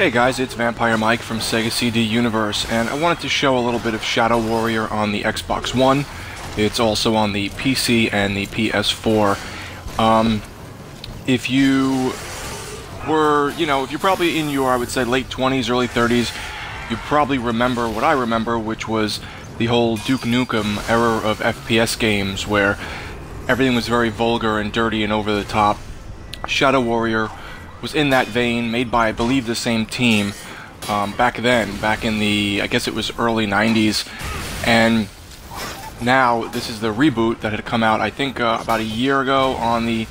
Hey guys, it's Vampire Mike from Sega CD Universe, and I wanted to show a little bit of Shadow Warrior on the Xbox One. It's also on the PC and the PS4. If you were, if you're probably in your, I would say, late 20s, early 30s, you probably remember what I remember, which was the whole Duke Nukem era of FPS games, where everything was very vulgar and dirty and over the top. Shadow Warrior was in that vein, made by, I believe, the same team back in the, I guess it was early 90s, and now this is the reboot that had come out, I think, about a year ago on the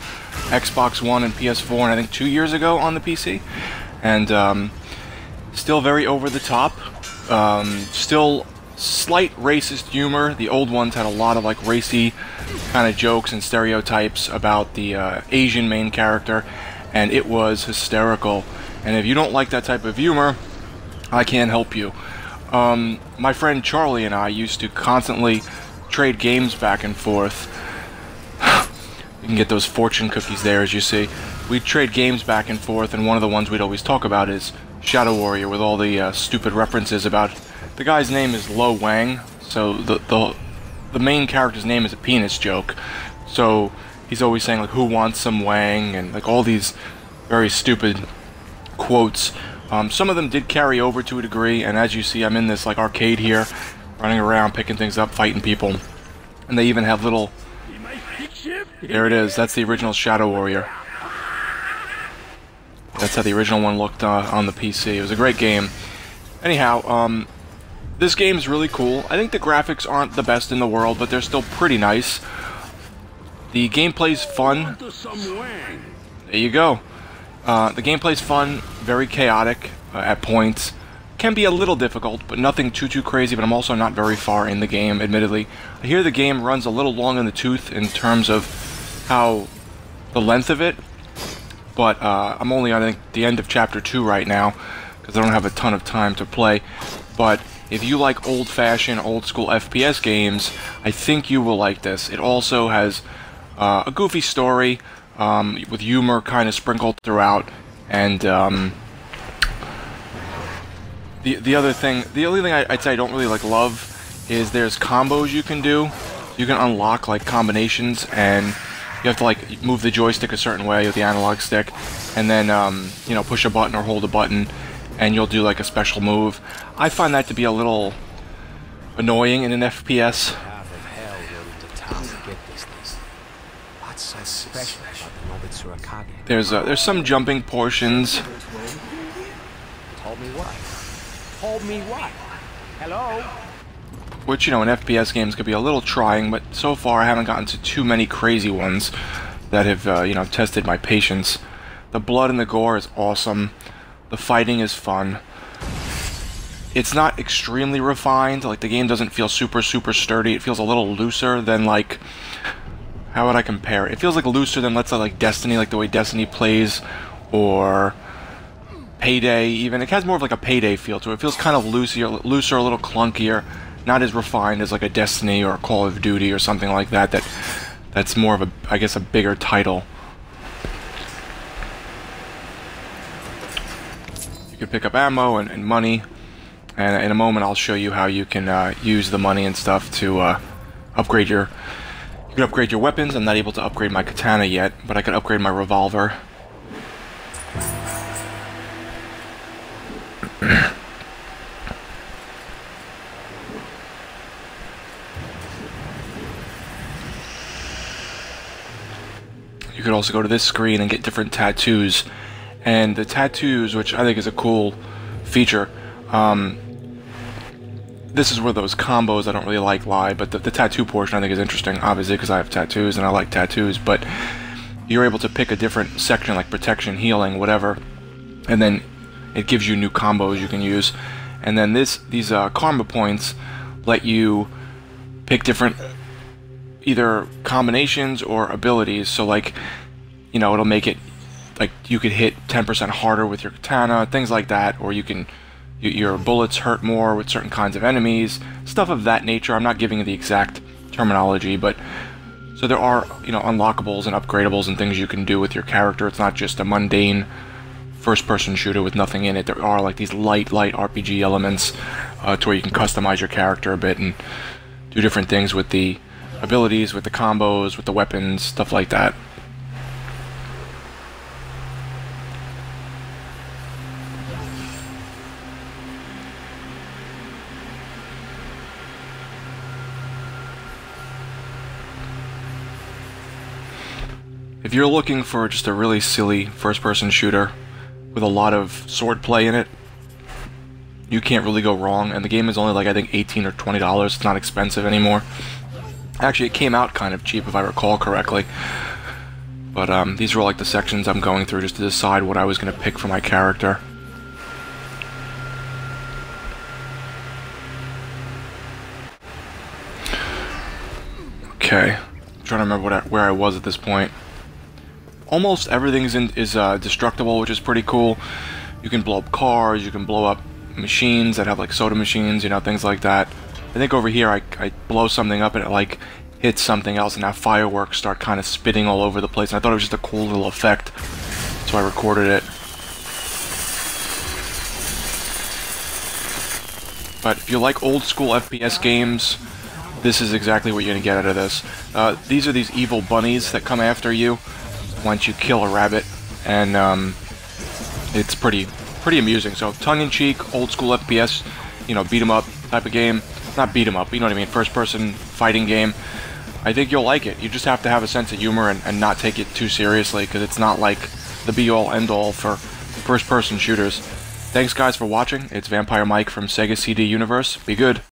Xbox One and PS4, and I think 2 years ago on the PC, and still very over the top, still slight racist humor. The old ones had a lot of like racy kind of jokes and stereotypes about the Asian main character, and it was hysterical. And if you don't like that type of humor, I can't help you. My friend Charlie and I used to constantly trade games back and forth. You can get those fortune cookies there, as you see. We'd trade games back and forth, and one of the ones we'd always talk about is Shadow Warrior, with all the stupid references about... The guy's name is Wang, so the main character's name is a penis joke. So he's always saying, like, who wants some Wang, and like all these very stupid quotes. Some of them did carry over to a degree, and as you see, I'm in this like arcade here, running around, picking things up, fighting people. And they even have little... There it is, that's the original Shadow Warrior. That's how the original one looked on the PC. It was a great game. Anyhow, this game's really cool. I think the graphics aren't the best in the world, but they're still pretty nice. The gameplay's fun. There you go. The gameplay's fun, very chaotic at points. Can be a little difficult, but nothing too crazy, but I'm also not very far in the game, admittedly. I hear the game runs a little long in the tooth in terms of how the length of it, but I'm only on, I think, the end of Chapter 2 right now, because I don't have a ton of time to play. But if you like old-fashioned, old-school FPS games, I think you will like this. It also has a goofy story, with humor kind of sprinkled throughout, and the only thing I'd say I don't really love is there's combos you can do. You can unlock like combinations, and you have to like move the joystick a certain way with the analog stick, and then push a button or hold a button, and you'll do like a special move. I find that to be a little annoying in an FPS. There's some jumping portions. Told me what? Told me what? Hello? Which, in FPS games could be a little trying, but so far I haven't gotten to too many crazy ones that have, tested my patience. The blood and the gore is awesome. The fighting is fun. It's not extremely refined, like the game doesn't feel super sturdy. It feels a little looser than like... How would I compare it? It feels like looser than, let's say, like Destiny, like the way Destiny plays, or Payday even. It has more of like a Payday feel to it. It feels kind of looser, a little clunkier, not as refined as like a Destiny or a Call of Duty or something like that. That's more of a, I guess, a bigger title. You can pick up ammo and money, and in a moment I'll show you how you can use the money and stuff to upgrade your... You can upgrade your weapons. I'm not able to upgrade my katana yet, but I can upgrade my revolver. You could also go to this screen and get different tattoos. And the tattoos, which I think is a cool feature, this is where those combos I don't really like lie, but the tattoo portion I think is interesting, obviously, because I have tattoos and I like tattoos, but you're able to pick a different section, like protection, healing, whatever, and then it gives you new combos you can use. And then these karma points let you pick different either combinations or abilities, so like, it'll make it like you could hit 10% harder with your katana, things like that, or you can... Your bullets hurt more with certain kinds of enemies, stuff of that nature. I'm not giving you the exact terminology, but so there are, unlockables and upgradables and things you can do with your character. It's not just a mundane first-person shooter with nothing in it. There are like these light RPG elements to where you can customize your character a bit and do different things with the abilities, with the combos, with the weapons, stuff like that. If you're looking for just a really silly first-person shooter with a lot of swordplay in it, you can't really go wrong, and the game is only like, I think, $18 or $20. It's not expensive anymore. Actually, it came out kind of cheap if I recall correctly. But these are all like the sections I'm going through just to decide what I was going to pick for my character. Okay, I'm trying to remember where I was at this point. Almost everything is destructible, which is pretty cool. You can blow up cars, you can blow up machines that have like soda machines, you know, things like that. I think over here I blow something up and it like hits something else, and now fireworks start kind of spitting all over the place. And I thought it was just a cool little effect, so I recorded it. But if you like old school FPS games, this is exactly what you're gonna get out of this. These are these evil bunnies that come after you once you kill a rabbit, and it's pretty amusing. So tongue-in-cheek, old school FPS, you know, beat 'em up type of game. Not beat 'em up, you know what I mean, first-person fighting game. I think you'll like it. You just have to have a sense of humor and not take it too seriously, because it's not like the be-all, end-all for first-person shooters. Thanks guys for watching. It's Vampire Mike from Sega CD Universe. Be good.